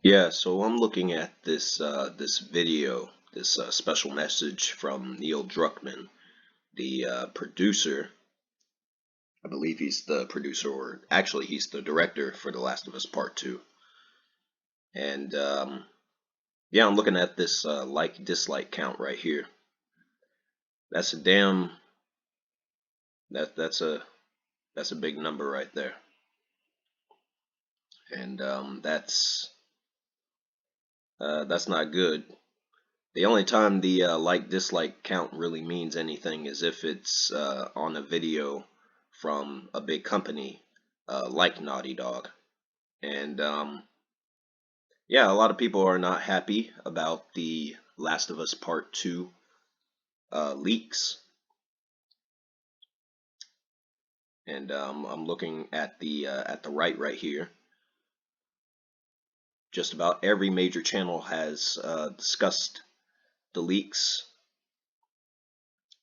Yeah, so I'm looking at this video, this special message from Neil Druckmann, the producer. I believe he's the producer, or actually he's the director for The Last of Us Part 2. And yeah, I'm looking at this like dislike count right here. That's a damn that's a big number right there. And that's not good. The only time the like dislike count really means anything is if it's on a video from a big company like Naughty Dog. And yeah, a lot of people are not happy about the Last of Us Part 2 leaks. And I'm looking at the right here. Just about every major channel has discussed the leaks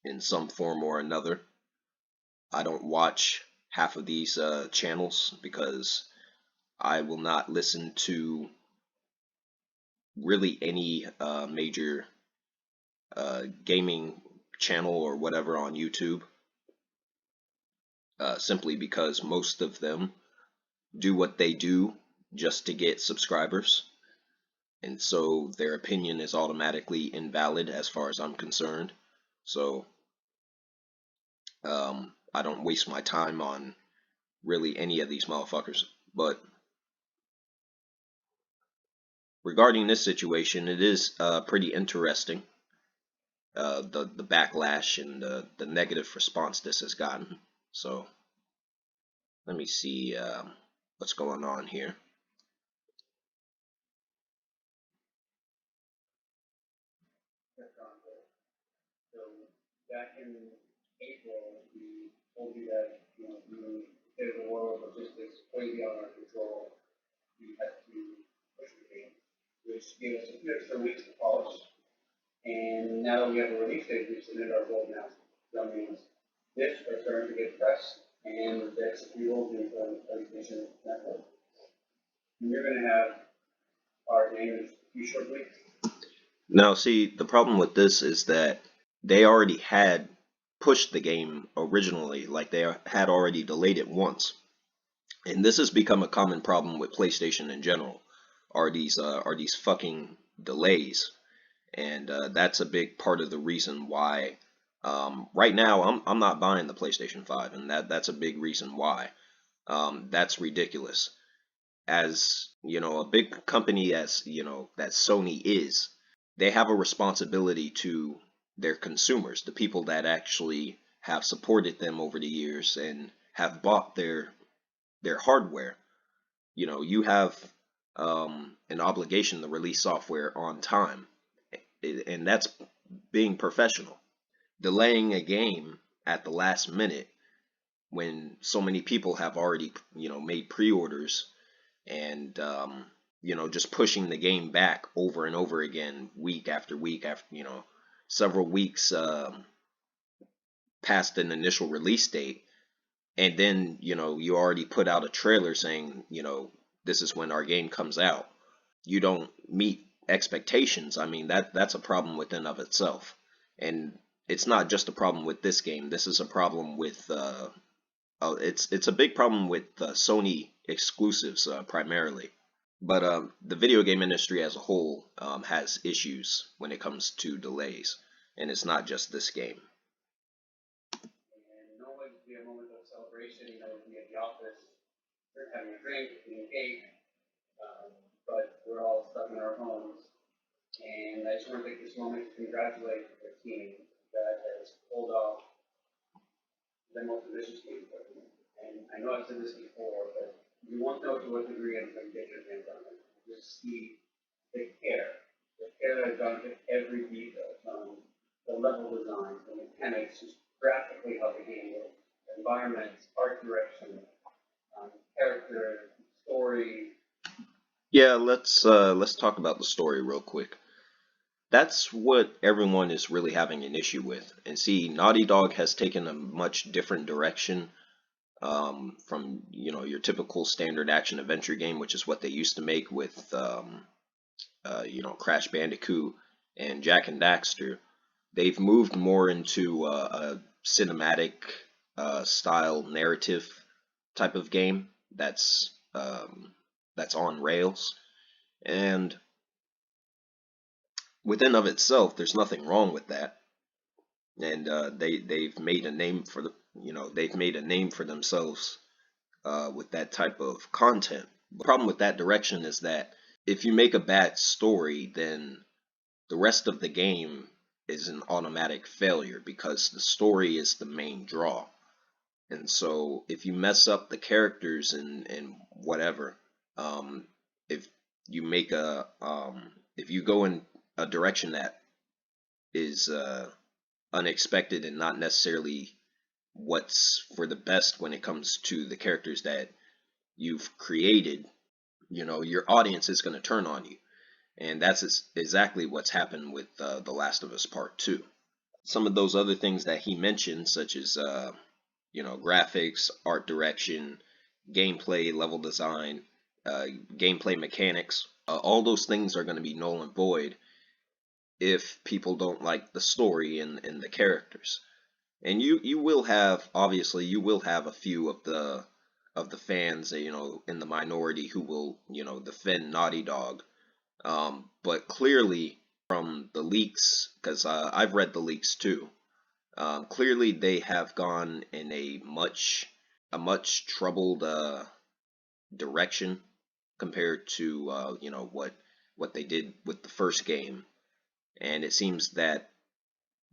in some form or another. I don't watch half of these channels because I will not listen to really any major gaming channel or whatever on YouTube, simply because most of them do what they do just to get subscribers, and so their opinion is automatically invalid as far as I'm concerned. So I don't waste my time on really any of these motherfuckers. But regarding this situation, it is pretty interesting, the backlash and the negative response this has gotten. So let me see what's going on here. So back in April, we told you that there's a world of logistics way beyond our control. We had to push the game, which gave us a few extra weeks to polish. And now that we have a release date, we've submitted our goal now. So that means this are starting to get pressed, and the executable will be on the PlayStation Network. And you're going to have our game in a few short weeks. Now, see, the problem with this is that they already had pushed the game originally, like they had already delayed it once. And this has become a common problem with PlayStation in general, are these fucking delays. And that's a big part of the reason why right now I'm not buying the PlayStation 5, and that's a big reason why. That's ridiculous. As you know, a big company as that Sony is, they have a responsibility to their consumers, the people that actually have supported them over the years and have bought their hardware. You have an obligation to release software on time, and that's being professional. Delaying a game at the last minute when so many people have already made pre-orders, and just pushing the game back over and over again, week after week after several weeks past an initial release date, and then you already put out a trailer saying this is when our game comes out. You don't meet expectations. I mean, that's a problem within of itself. And it's not just a problem with this game. This is a problem with it's a big problem with Sony exclusives primarily. But the video game industry as a whole has issues when it comes to delays, and it's not just this game. And normally it would be a moment of celebration, we'd be at the office, we're having a drink, eating cake, but we're all stuck in our homes. And I just want to take this moment to congratulate the team that has pulled off the most ambitious game for me. And I know I've said this before, but you won't know to what degree I'm going to get your hands on it. Just see the care that I've gone to every detail, from the level design, the mechanics, just graphically how the game works, environments, art direction, character, story. Yeah, let's talk about the story real quick. That's what everyone is really having an issue with. And see, Naughty Dog has taken a much different direction from your typical standard action adventure game, which is what they used to make with Crash Bandicoot and Jack and Daxter. They've moved more into a cinematic style narrative type of game that's on rails, and within of itself, there's nothing wrong with that. And they've made a name for themselves with that type of content. The problem with that direction is that if you make a bad story, then the rest of the game is an automatic failure because the story is the main draw. And so if you mess up the characters and whatever, if you make if you go in a direction that is unexpected and not necessarily what's for the best when it comes to the characters that you've created, your audience is going to turn on you. And that's exactly what's happened with The Last of Us Part 2. Some of those other things that he mentioned, such as graphics, art direction, gameplay, level design, gameplay mechanics, all those things are going to be null and void if people don't like the story and the characters. And you will have, obviously, you will have a few of the fans, in the minority who will, defend Naughty Dog. But clearly from the leaks, because I've read the leaks too, clearly they have gone in a much troubled direction compared to what they did with the first game, and it seems that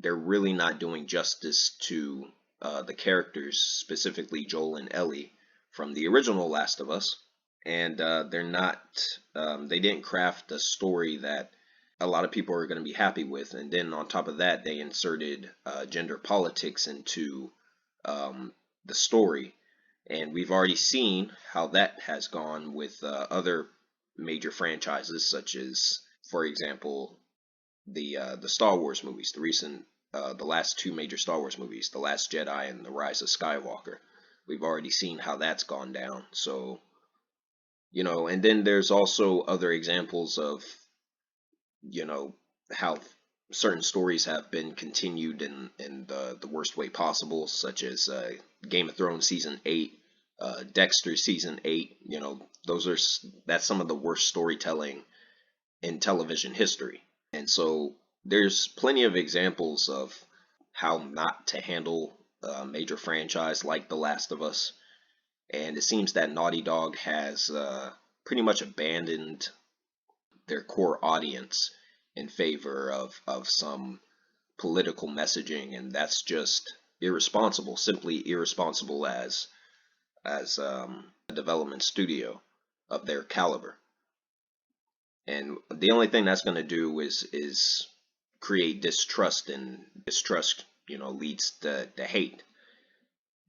they're really not doing justice to the characters, specifically Joel and Ellie from the original Last of Us, and they didn't craft a story that a lot of people are going to be happy with. And then on top of that, they inserted gender politics into the story, and we've already seen how that has gone with other major franchises, such as, for example, the Star Wars movies, the last two major Star Wars movies, The Last Jedi and The Rise of Skywalker. We've already seen how that's gone down. So, and then there's also other examples of, how certain stories have been continued in the worst way possible, such as Game of Thrones season 8, Dexter season 8. That's some of the worst storytelling in television history. And so there's plenty of examples of how not to handle a major franchise like The Last of Us. And it seems that Naughty Dog has pretty much abandoned their core audience in favor of some political messaging, and that's just irresponsible, simply irresponsible as a development studio of their caliber. And the only thing that's going to do is create distrust, and distrust, leads to hate.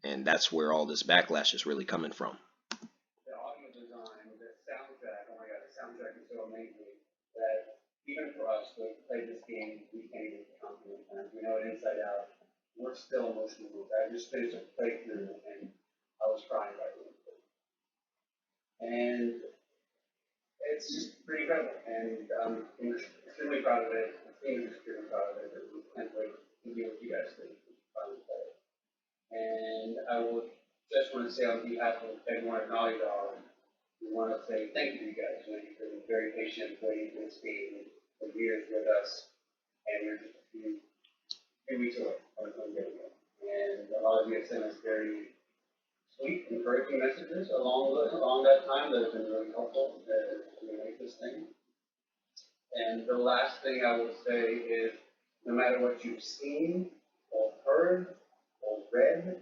And that's where all this backlash is really coming from. The audio design, the soundtrack, oh my god, the soundtrack is so amazing that even for us who played this game, we can't even comprehend it. We know it inside out. We're still emotionally moved. I just finished a playthrough and I was crying right away. And it's just pretty incredible. And I'm extremely proud of it. The team is extremely proud of it. We can't wait to be with you guys to finally play it. And I will just want to say on behalf of everyone at Naughty Dog, we want to say thank you to you guys. You've been very patient waiting for this game for years with us, and we're just a few weeks away from getting it. And a lot of you have sent us very sweet, encouraging messages along that time that have been really helpful as we make this thing. And the last thing I will say is, no matter what you've seen or heard or read,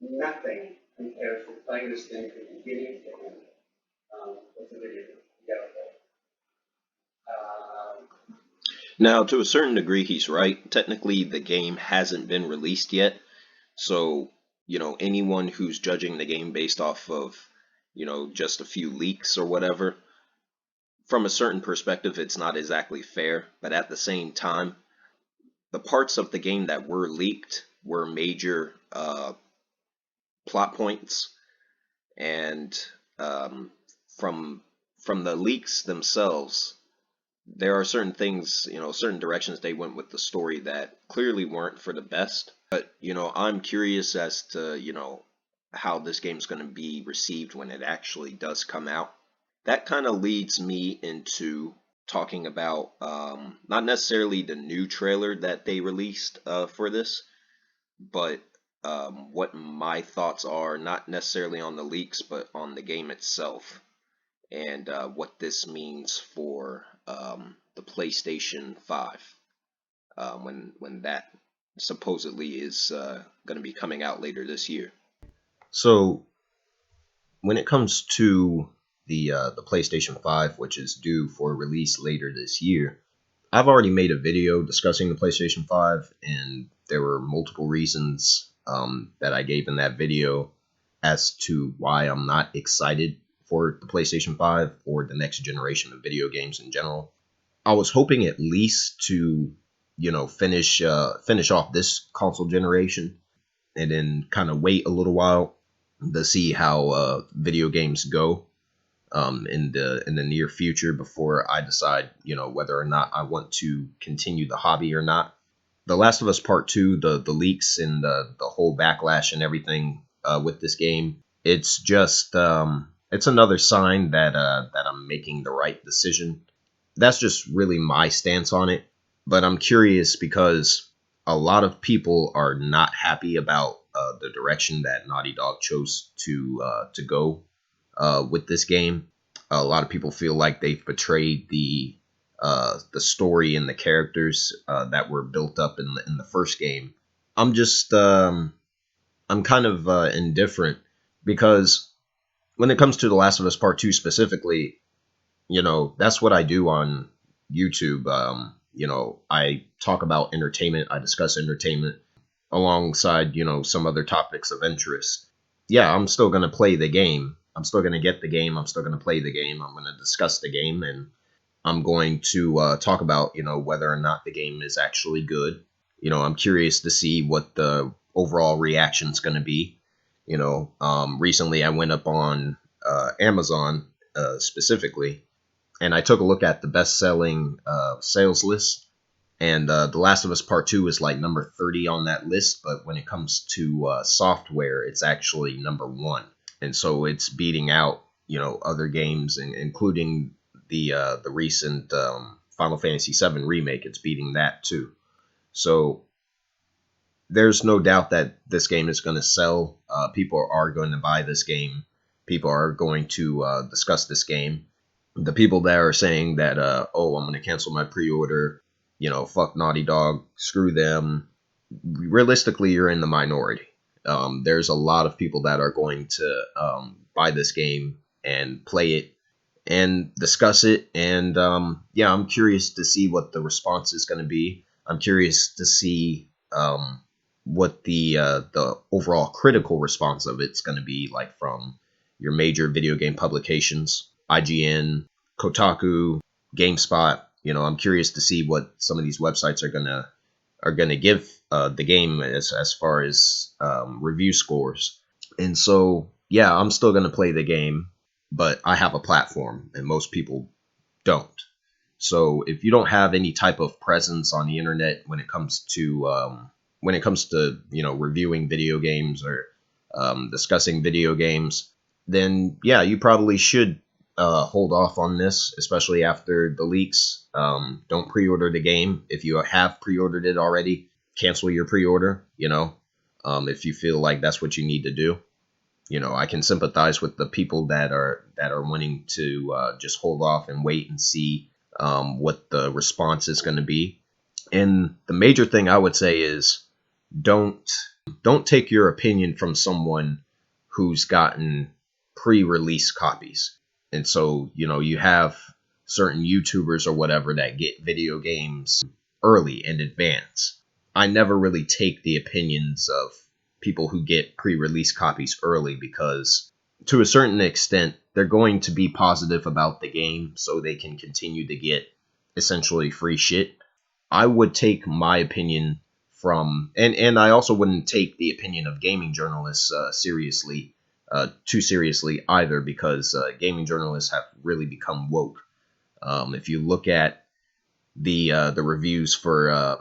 nothing compares to playing this thing from beginning to end. It's a video game. You gotta play. Now, to a certain degree, he's right. Technically, the game hasn't been released yet. So, anyone who's judging the game based off of, just a few leaks or whatever, from a certain perspective, it's not exactly fair. But at the same time, the parts of the game that were leaked were major plot points And um, from from the leaks themselves, there are certain things, certain directions they went with the story that clearly weren't for the best. But, I'm curious as to, how this game's going to be received when it actually does come out. That kind of leads me into talking about not necessarily the new trailer that they released for this, but what my thoughts are, not necessarily on the leaks, but on the game itself, and what this means for the PlayStation 5 when that supposedly is going to be coming out later this year. So when it comes to the PlayStation 5, which is due for release later this year, I've already made a video discussing the PlayStation 5, and there were multiple reasons that I gave in that video as to why I'm not excited for the PlayStation 5 or the next generation of video games in general. I was hoping at least to, finish off this console generation and then kind of wait a little while to see how video games go in the near future before I decide, whether or not I want to continue the hobby or not. The Last of Us Part 2, the leaks and the whole backlash and everything with this game, it's just it's another sign that I'm making the right decision. That's just really my stance on it. But I'm curious because a lot of people are not happy about the direction that Naughty Dog chose to go with this game. A lot of people feel like they've betrayed the story and the characters that were built up in the first game. I'm just I'm kind of indifferent because when it comes to The Last of Us Part 2 specifically, that's what I do on YouTube. I talk about entertainment, I discuss entertainment alongside, some other topics of interest. Yeah, I'm still going to play the game. I'm still going to get the game. I'm still going to play the game. I'm going to discuss the game, and I'm going to talk about, whether or not the game is actually good. I'm curious to see what the overall reaction is going to be. Recently I went up on Amazon specifically, and I took a look at the best-selling sales list, and The Last of Us Part 2 is like number 30 on that list, but when it comes to software, it's actually number 1. And so it's beating out, other games, including the recent Final Fantasy VII remake. It's beating that too. So there's no doubt that this game is going to sell. People are going to buy this game. People are going to discuss this game. The people that are saying that, oh, I'm going to cancel my pre-order, fuck Naughty Dog, screw them. Realistically, you're in the minority. There's a lot of people that are going to buy this game and play it and discuss it. And yeah, I'm curious to see what the response is going to be. I'm curious to see what the overall critical response of it's going to be like from your major video game publications, IGN, Kotaku, GameSpot. I'm curious to see what some of these websites are gonna give the game as far as review scores. And so yeah, I'm still gonna play the game, but I have a platform, and most people don't. So if you don't have any type of presence on the internet when it comes to reviewing video games or discussing video games, then yeah, you probably should hold off on this, especially after the leaks. Don't pre-order the game. If you have pre-ordered it already, cancel your pre-order. If you feel like that's what you need to do. I can sympathize with the people that are wanting to just hold off and wait and see what the response is going to be. And the major thing I would say is don't take your opinion from someone who's gotten pre-release copies. And so, you have certain YouTubers or whatever that get video games early in advance. I never really take the opinions of people who get pre-release copies early because to a certain extent, they're going to be positive about the game so they can continue to get essentially free shit. I would take my opinion from, and I also wouldn't take the opinion of gaming journalists seriously too seriously either, because gaming journalists have really become woke. If you look at the reviews for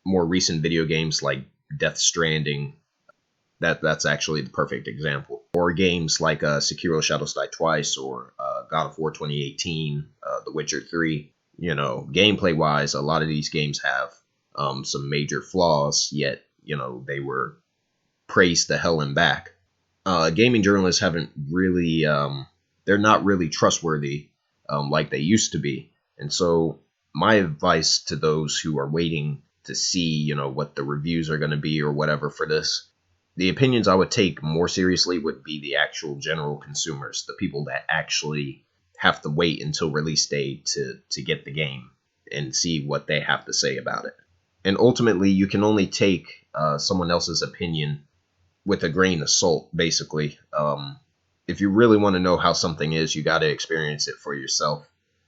more recent video games like Death Stranding, that's actually the perfect example. Or games like Sekiro Shadows Die Twice, or God of War 2018, The Witcher 3. Gameplay wise, a lot of these games have some major flaws, yet they were praised to hell and back. Gaming journalists haven't really, they're not really trustworthy like they used to be. And so my advice to those who are waiting to see, what the reviews are going to be or whatever for this, the opinions I would take more seriously would be the actual general consumers, the people that actually have to wait until release day to get the game and see what they have to say about it. And ultimately, you can only take someone else's opinion with a grain of salt, basically. If you really want to know how something is, you got to experience it for yourself.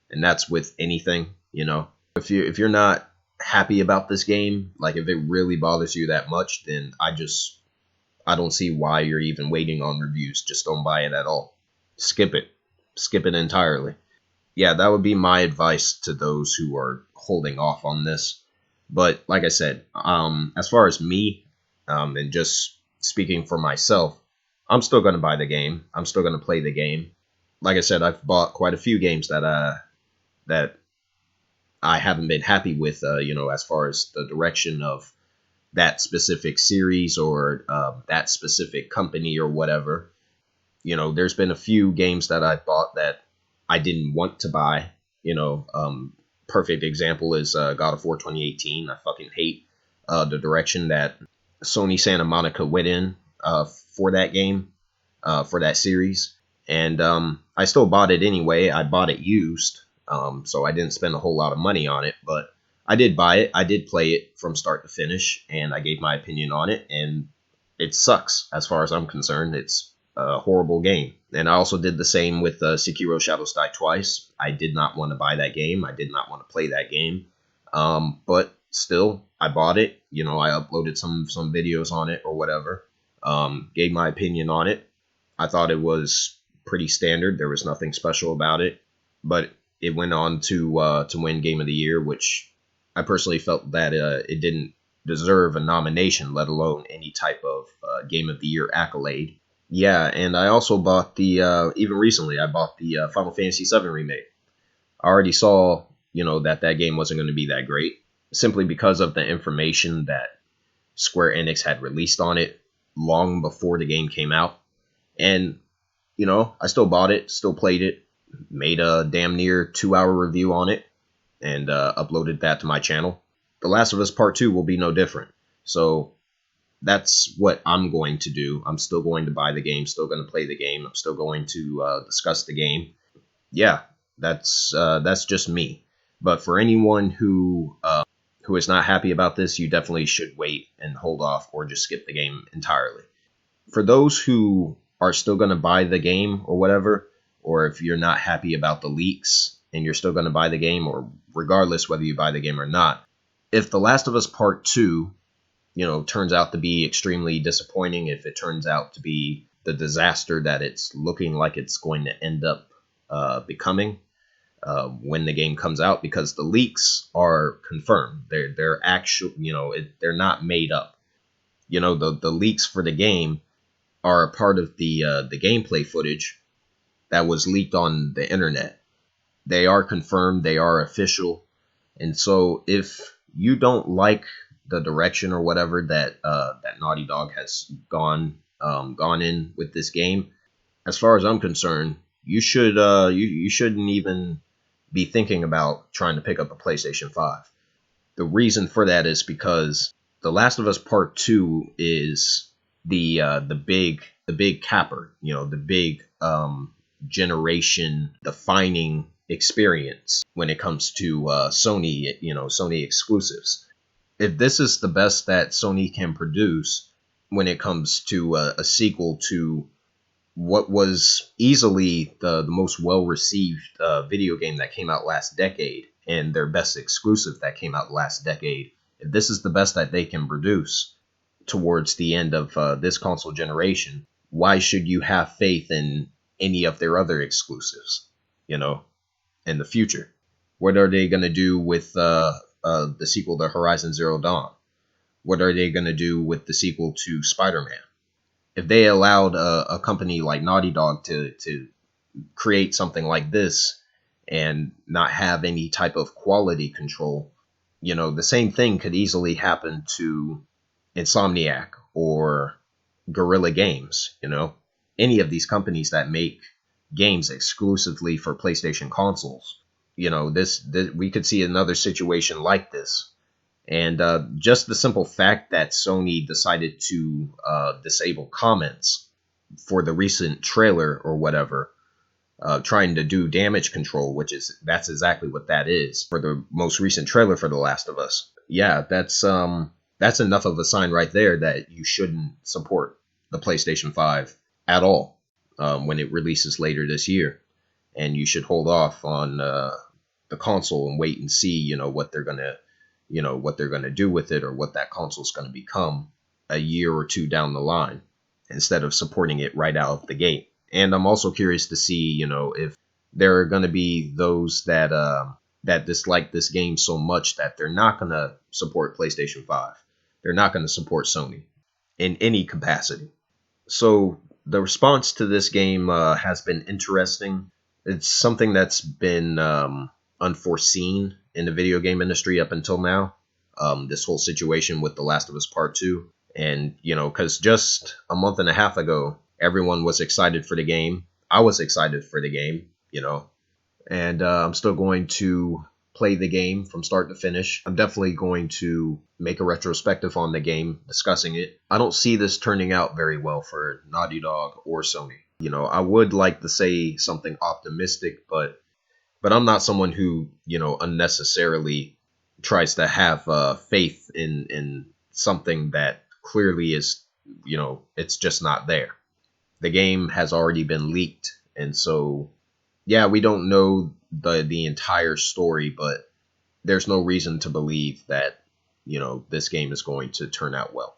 And that's with anything, If you're not happy about this game, like if it really bothers you that much, then I don't see why you're even waiting on reviews. Just don't buy it at all. Skip it. Skip it entirely. Yeah, that would be my advice to those who are holding off on this. But like I said, as far as me, and just speaking for myself, I'm still going to buy the game. I'm still going to play the game. Like I said, I've bought quite a few games that I haven't been happy with, as far as the direction of that specific series or that specific company or whatever. There's been a few games that I bought that I didn't want to buy. Perfect example is God of War 2018. I fucking hate the direction that Sony Santa Monica went in for that game, for that series. And I still bought it anyway. I bought it used, so I didn't spend a whole lot of money on it, but I did buy it. I did play it from start to finish, and I gave my opinion on it, and it sucks as far as I'm concerned. It's a horrible game. And I also did the same with Sekiro Shadows Die Twice. I did not want to buy that game. I did not want to play that game. But still, I bought it. I uploaded some videos on it or whatever. Gave my opinion on it. I thought it was pretty standard. There was nothing special about it. But it went on to win Game of the Year, which I personally felt that it didn't deserve a nomination, let alone any type of Game of the Year accolade. Yeah, and I also bought even recently, I bought the Final Fantasy VII Remake. I already saw, that game wasn't going to be that great, simply because of the information that Square Enix had released on it long before the game came out. And, I still bought it, still played it, made a damn near 2-hour review on it, and uploaded that to my channel. The Last of Us Part 2 will be no different. So that's what I'm going to do. I'm still going to buy the game, still going to play the game. I'm still going to discuss the game. Yeah, that's just me. But for anyone who is not happy about this, you definitely should wait and hold off or just skip the game entirely. For those who are still going to buy the game or whatever, or if you're not happy about the leaks and you're still going to buy the game, or regardless whether you buy the game or not, if The Last of Us Part 2 turns out to be extremely disappointing, if it turns out to be the disaster that it's looking like it's going to end up becoming when the game comes out, because the leaks are confirmed. They're actual, they're not made up. The leaks for the game are a part of the gameplay footage that was leaked on the internet. They are confirmed, they are official. And so if you don't like the direction or whatever that Naughty Dog has gone in with this game, as far as I'm concerned, you shouldn't even be thinking about trying to pick up a PlayStation 5. The reason for that is because The Last of Us Part 2 is the big capper, the big generation defining experience when it comes to Sony exclusives. If this is the best that Sony can produce when it comes to a sequel to what was easily the most well-received video game that came out last decade, and their best exclusive that came out last decade, if this is the best that they can produce towards the end of this console generation, why should you have faith in any of their other exclusives, you know, in the future? What are they going to do with the sequel to Horizon Zero Dawn? What are they going to do with the sequel to Spider-Man? If they allowed a company like Naughty Dog to create something like this and not have any type of quality control, you know, the same thing could easily happen to Insomniac or Guerrilla Games, you know, any of these companies that make games exclusively for PlayStation consoles. You know, this we could see another situation like this. And just the simple fact that Sony decided to disable comments for the recent trailer or whatever, trying to do damage control, that's exactly what that is for the most recent trailer for The Last of Us. Yeah, that's enough of a sign right there that you shouldn't support the PlayStation 5 at all when it releases later this year, and you should hold off on the console and wait and see, you know, what they're gonna do with it, or what that console's gonna become a year or two down the line, instead of supporting it right out of the gate. And I'm also curious to see, you know, if there are gonna be those that that dislike this game so much that they're not gonna support PlayStation 5. They're not gonna support Sony in any capacity. So the response to this game has been interesting. It's something that's been unforeseen in the video game industry up until now. This whole situation with The Last of Us Part 2. And, you know, because just a month and a half ago, everyone was excited for the game. I was excited for the game, you know. And I'm still going to play the game from start to finish. I'm definitely going to make a retrospective on the game, discussing it. I don't see this turning out very well for Naughty Dog or Sony. You know, I would like to say something optimistic, but I'm not someone who, you know, unnecessarily tries to have faith in something that clearly is, you know, it's just not there. The game has already been leaked, and so yeah, we don't know the entire story, but there's no reason to believe that, you know, this game is going to turn out well.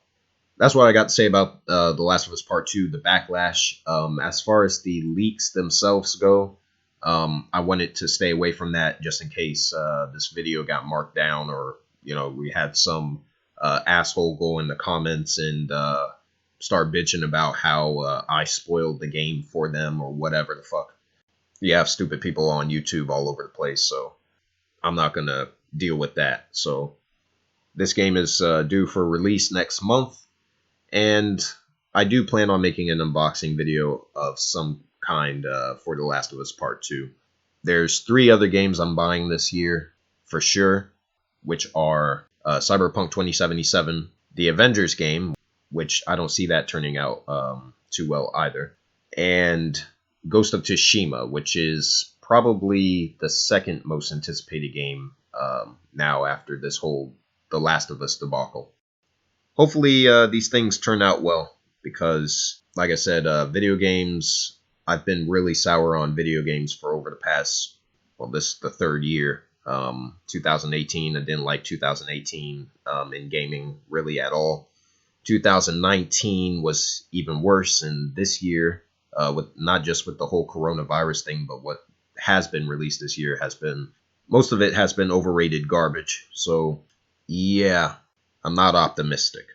That's what I got to say about The Last of Us Part 2, the Backlash. As far as the leaks themselves go, I wanted to stay away from that just in case this video got marked down, or, you know, we had some asshole go in the comments and start bitching about how I spoiled the game for them or whatever the fuck. You have stupid people on YouTube all over the place, so I'm not going to deal with that. So this game is due for release next month, and I do plan on making an unboxing video of some kind for The Last of Us Part 2. There's 3 other games I'm buying this year for sure, which are Cyberpunk 2077, the Avengers game, which I don't see that turning out too well either, and Ghost of Tsushima, which is probably the second most anticipated game now after this whole The Last of Us debacle. Hopefully these things turn out well, because, like I said, video games, I've been really sour on video games for over the past, well, this is the 3rd year. 2018, I didn't like 2018 in gaming really at all. 2019 was even worse, and this year, with not just with the whole coronavirus thing, but what has been released this year has been, most of it has been overrated garbage. So yeah, I'm not optimistic.